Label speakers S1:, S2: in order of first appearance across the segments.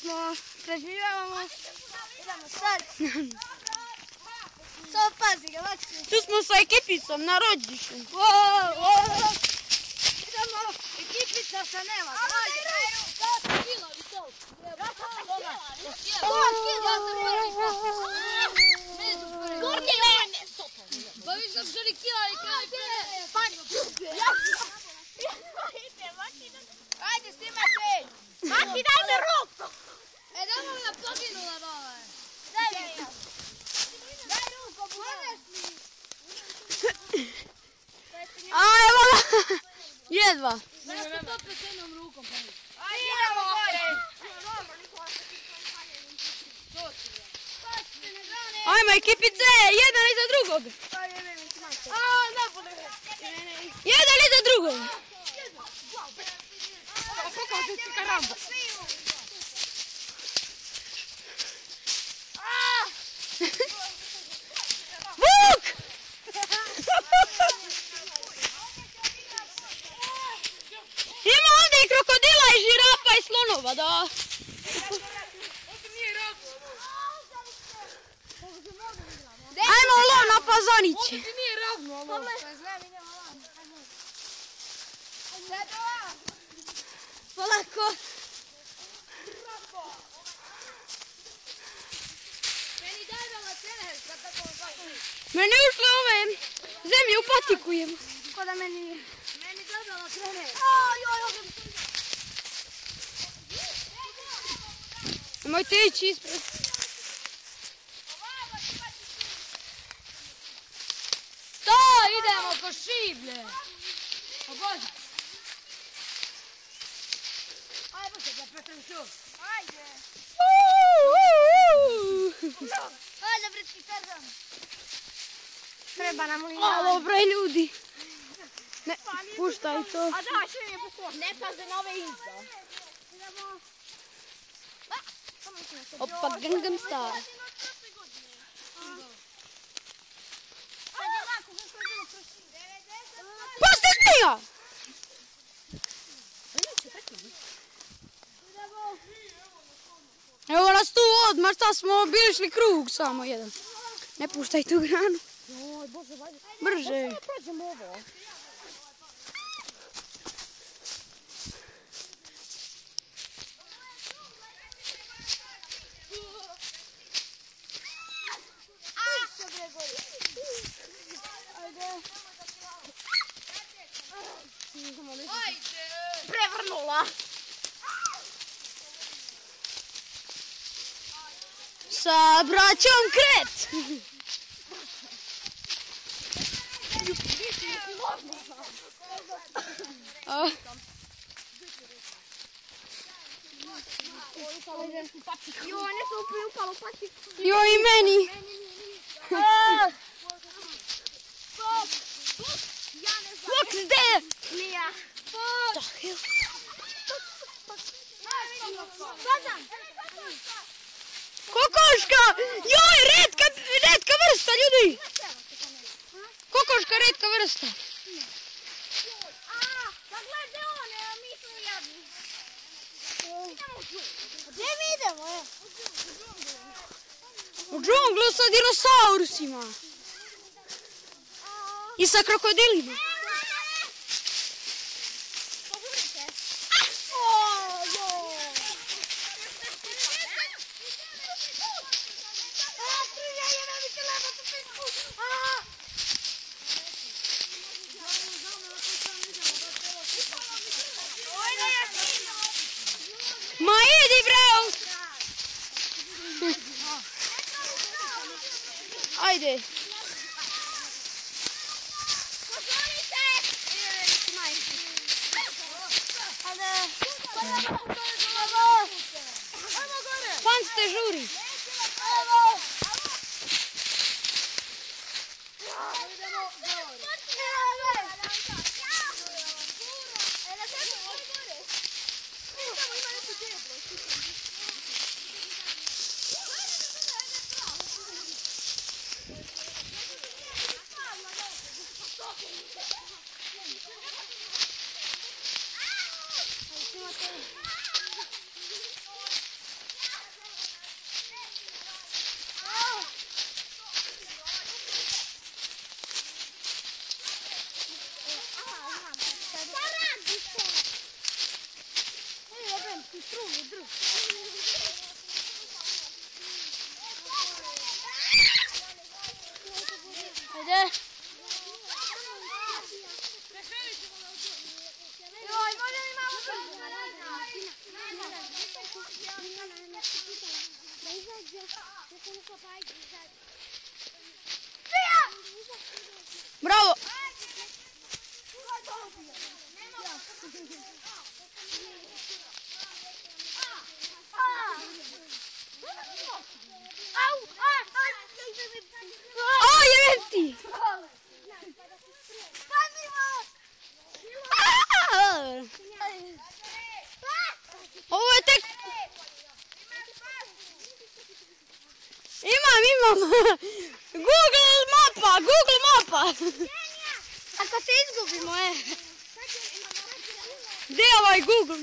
S1: smo, preživljavamo. Idemo sad. Samo pazi ga, Maksi.
S2: Tu smo sa ekipicom na rođištu.
S1: Idemo, ekipica sa nema. Ajde, snimate! Maki, daj me ruku! Daj mi na poginula dole! Daj ruku, budeš mi!
S2: A, evo ga! Jedva!
S1: Zašto to pred jednom rukom? Ajde, idemo gore!
S2: Ajmo ekipice, jedan iza drugog! Jedan iza drugog! Vuk! Ima ovdje i krokodila i žirafa i slonova, da. Ajmo lov na fazoniće.
S1: Ovo ti nije ravno, ovo.
S2: Polako.
S1: Meni daj da vas trener, kad tako zakoni.
S2: Meni ušle ove zemlje u patiku jemo.
S1: Ko da meni nije? Meni dobila trener.
S2: Nemojte ići ispred.
S1: To idemo ko šiblje. Pogođaj. Ajmo se da Petru tu. Ajde. Ajde, britki Tarzan. Treba nam li
S2: Alo bre ljudi. Ne, puštaj to.
S1: A da, što je pokušao? Ne paze na ove insta. Idemo.
S2: Opa, Gangnam Style. Pusti zmija! Evo nas tu odmah, sad smo obišli krug samo jedan. Ne puštaj tu granu. Brže.
S1: Prevrnula.
S2: Sa braćom Kret.
S1: Jo, ne sam upalo patiku.
S2: Jo i meni. Look there.
S1: Mija.
S2: Kokoška! Joj, retka vrsta, ljudi! Kokoška, retka vrsta.
S1: Pa gledaj one, a mi smo jadni. Gdje mi idemo?
S2: U džunglu sa dinosaurusima. I sa krokodilima. Ma idi bravo! Ajde! Pan ste žuri! Bravo! Jebem ti! Ovo je tek... Imam! Google mapa! Ako se izgubimo, Gdje je ovaj Google?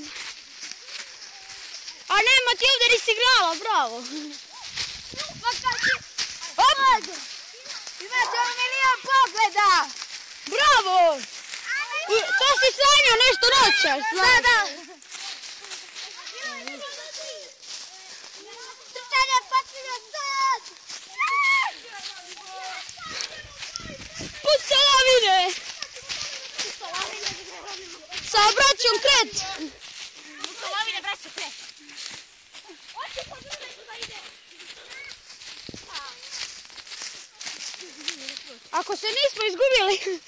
S2: A nema ti ovdje ni signala, bravo! Hop!
S1: Imate 1 milion pogleda!
S2: Bravo! To si sanjao nešto noćas.
S1: Da. Trčanje patinja sad!
S2: Puca lavine! Sa braćom Kret!
S1: Puca lavine, braćo Kret!
S2: Ako se nismo izgubili...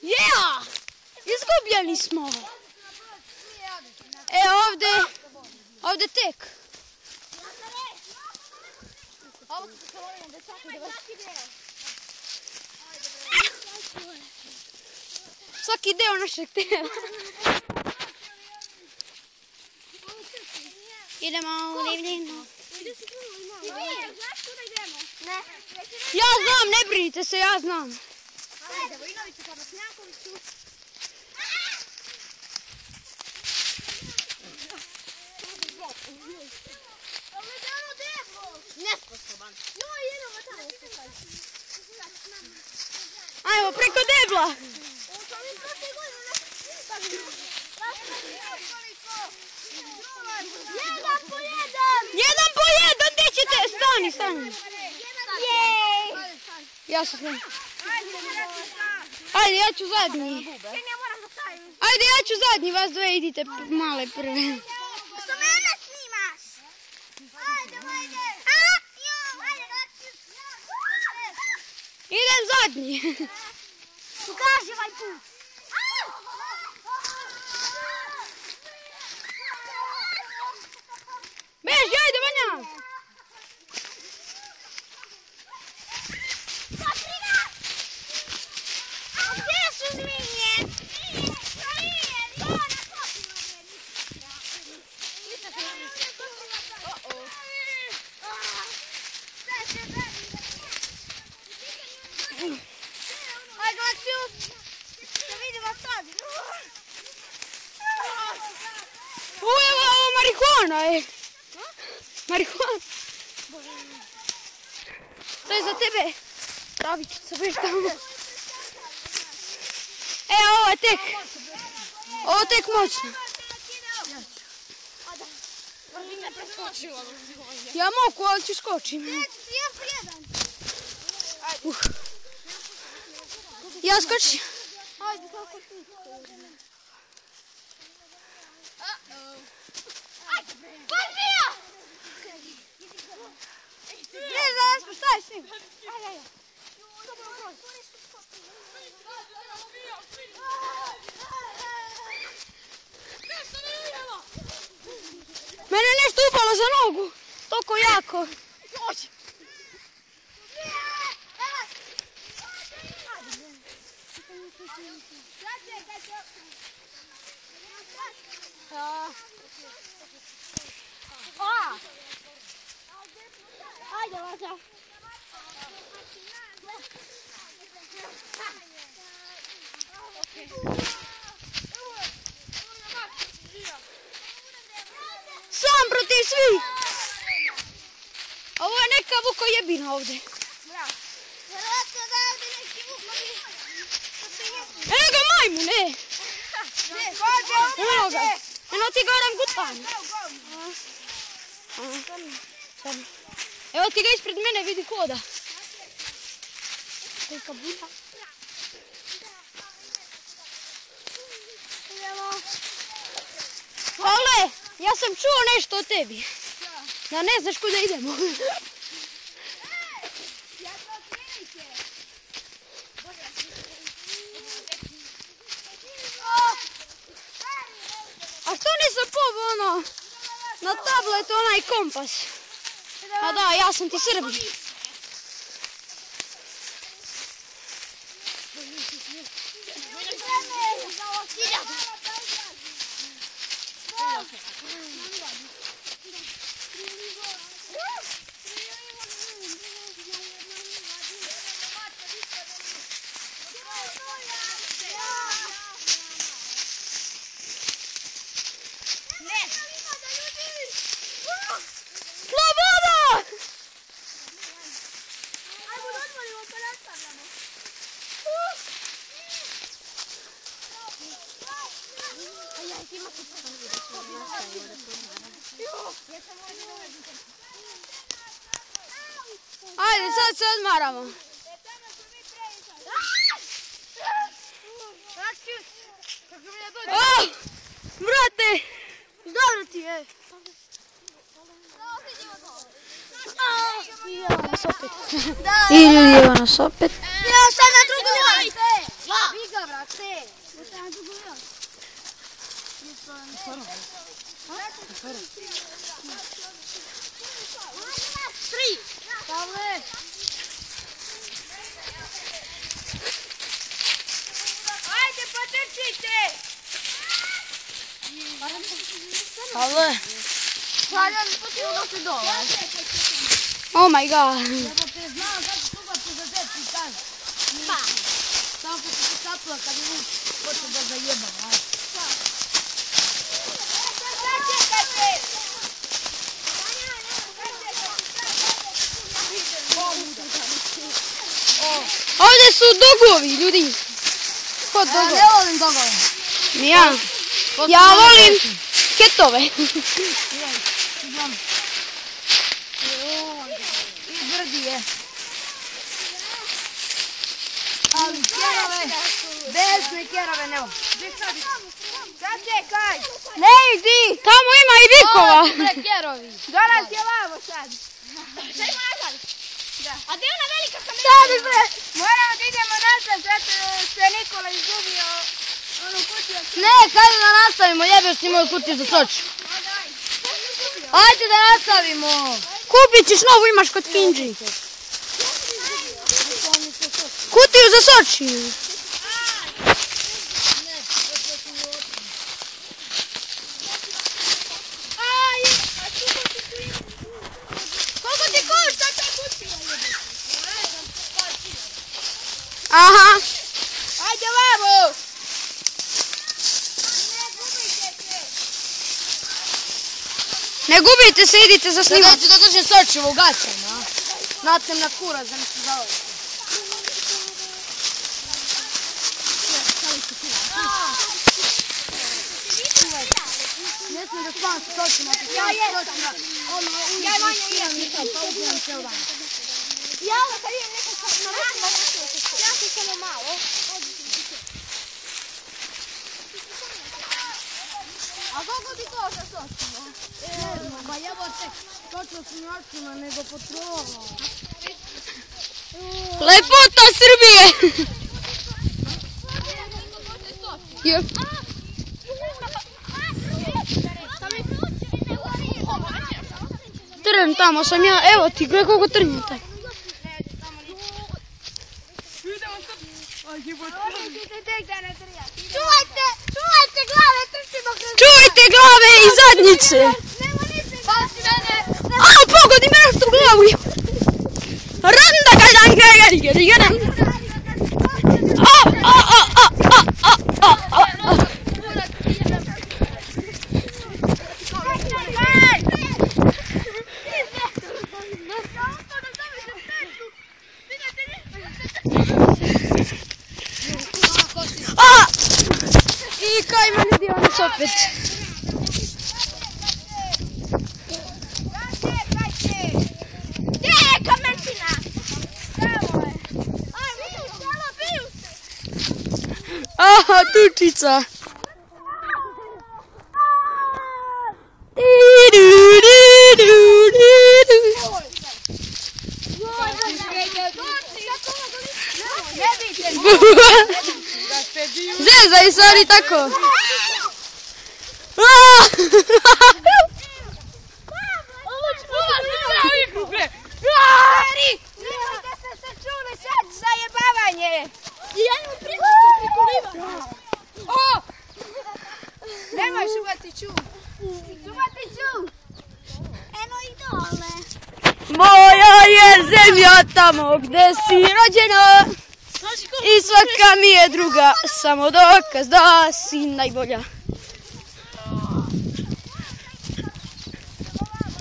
S2: Yeah! Izgubljeni smo! Ovdje tek. Svaki deo našeg tela. Idemo u divljinu. Ja znam, ne brinite se, ja znam.
S1: Nesposoban.
S2: Ajmo, preko debla. Jedan po jedan, gdje ćete? Stani. Ja se snim. Ajde, ja ću zadnji. Ajde, ja ću zadnji, vas dve idite male prve.
S1: Što mene snimaš? Ajde.
S2: Idem zadnji.
S1: Pokaži ovaj put.
S2: Beži, ajde, Vanja.
S1: Gdje su zmije? Aj, Glacius! Da vidimo sad.
S2: Ovo marihuana je. Marihuana. To je za tebe. Travičica, već tamo. Ovo je tek. Ovo je tek moćno. Ja mogu, ali ću skočim. Ja skočim.
S1: Ajde, kako ti? Pazija! Ne znam, spuštaj s njim. Ajde.
S2: Mene nešto upalo za nogu. Toliko jako.
S1: Ajde, Laza.
S2: Sam protiv svih. Ovo je neka vukojebina ovdje.
S1: Vjerojatno da je ovdje neki vuk.
S2: Evo ga majmun, Evo ga. Eno ti ga orangutan. Evo ti ga ispred mene, vidi hoda. Kolika buda. Pavle, ja sam čuo nešto o tebi. Da ne znaš kuda idemo. A što nisam pobao ono, na tabletu onaj kompas? A da, ja sam ti Srbi. Ajde, sad se odmaramo. O, brate, dobro ti je. Ili je nas opet.
S1: Ja sam na drugu ljud. Biga, brate. Ja sam na drugu ljud. Tri. Pavle. Ajde, potrčite.
S2: Pavle.
S1: Hvala, spustimo da se dole.
S2: Oh my god.
S1: Treba te znao kako su ga pozadeti, kaži. Pa. Samo što se kapila kad je vuk počeo da zajebam, ajde.
S2: Ovdje su dogovi, ljudi. Kod dogovi?
S1: Ne volim dogove.
S2: Ja. Ja volim ketove.
S1: I brdi je. Ali kjerove, besne kjerove ne volim. Sad čekaj.
S2: Ne idi, tamo ima i bikova.
S1: Donas je lavo sad. Sad ima nazad. A gdje je ona velika kamera?
S2: Sad bre.
S1: Moramo da idemo nazad, zato što je Nikola izgubio onu kutiju.
S2: Ne, kada da nastavimo, jebeš ti moju kutiju za Soči. Ajde da nastavimo. Kupit ćeš novu, imaš kod Kinđi. Kutiju za Soči.
S1: Koliko ti košta ta kutija?
S2: Aha.
S1: Ajde vamo!
S2: Ne gubite se, idite za snimak.
S1: Sada ću da držim Sočivo u gaćama. Natnem na kurac da mi se zavoli. Ne smijem da spavam sa Sočima. Ja ubijem cijel dan. Ja kad idem nekako na vrtima, ja sam samo malo. A koliko ti košta Sočima? Ne znam, ba jebote, točno s mlačima nego potrova.
S2: Lepota Srbije. Je. Trn, tamo sam ja, evo ti, gledaj koliko trnjete.
S1: Čuvajte glave, trčimo kroz...
S2: Čuvajte glave i zadnjice. A, pogodi me nešto u glavu. Randa gadan gadan gadan gadan. I kaj meni Divanis opet.
S1: Gdje je kamentina? Tamo je. Ajmo, tamo biju se.
S2: Aha, tučica. Ej, sorry, tako.
S1: Nemojte se sačuli sad zajebavanje! Ja imam priču prikoliva! Nemoj šuvati ču! Šuvati ču! Eno i dole!
S2: Moja je zemlja tamo gdje si rođena i svaka mi je druga, samo dokaz da si najbolja.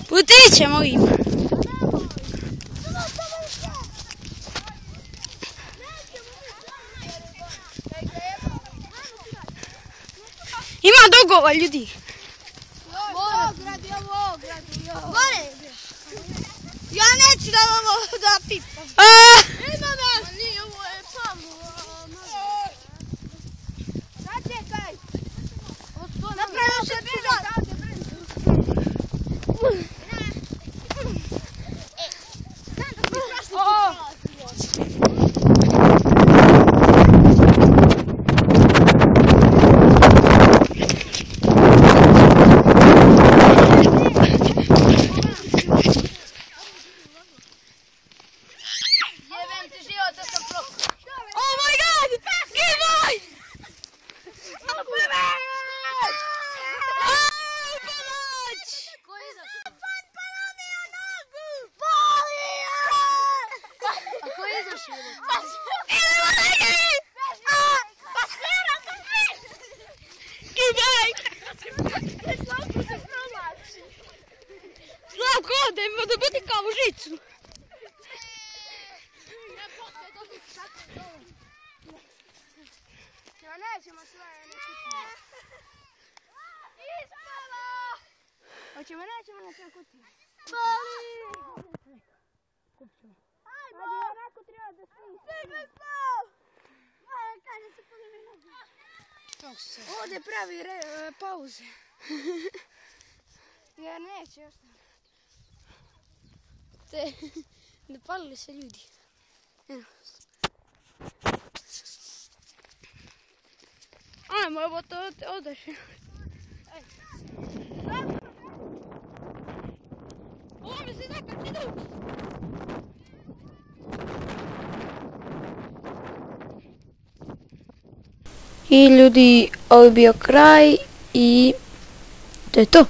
S2: Putićemo im. Ima dogova, ljudi.
S1: Gore! Ja neću da ovo da pipam. Ima nas! Nije, ovo je samo. Sačekaj! Napravio se pizat!
S2: Slavko, idemo da budi kao u žicu.
S1: Ja nećemo svoje nekutije. Ispalo! Hoćemo nećemo na sve kutije. Ajde, ja neko treba da snimim. Stigli smo! Kaže se pogledaj nogu. Ovdje pravi pauze. Jer neće još nam.
S2: Napalili se ljudi. Evo. Ajmo, evo to odeš. Ovo mi se nakači dugo. I ljudi, ovo je bio kraj i to je to.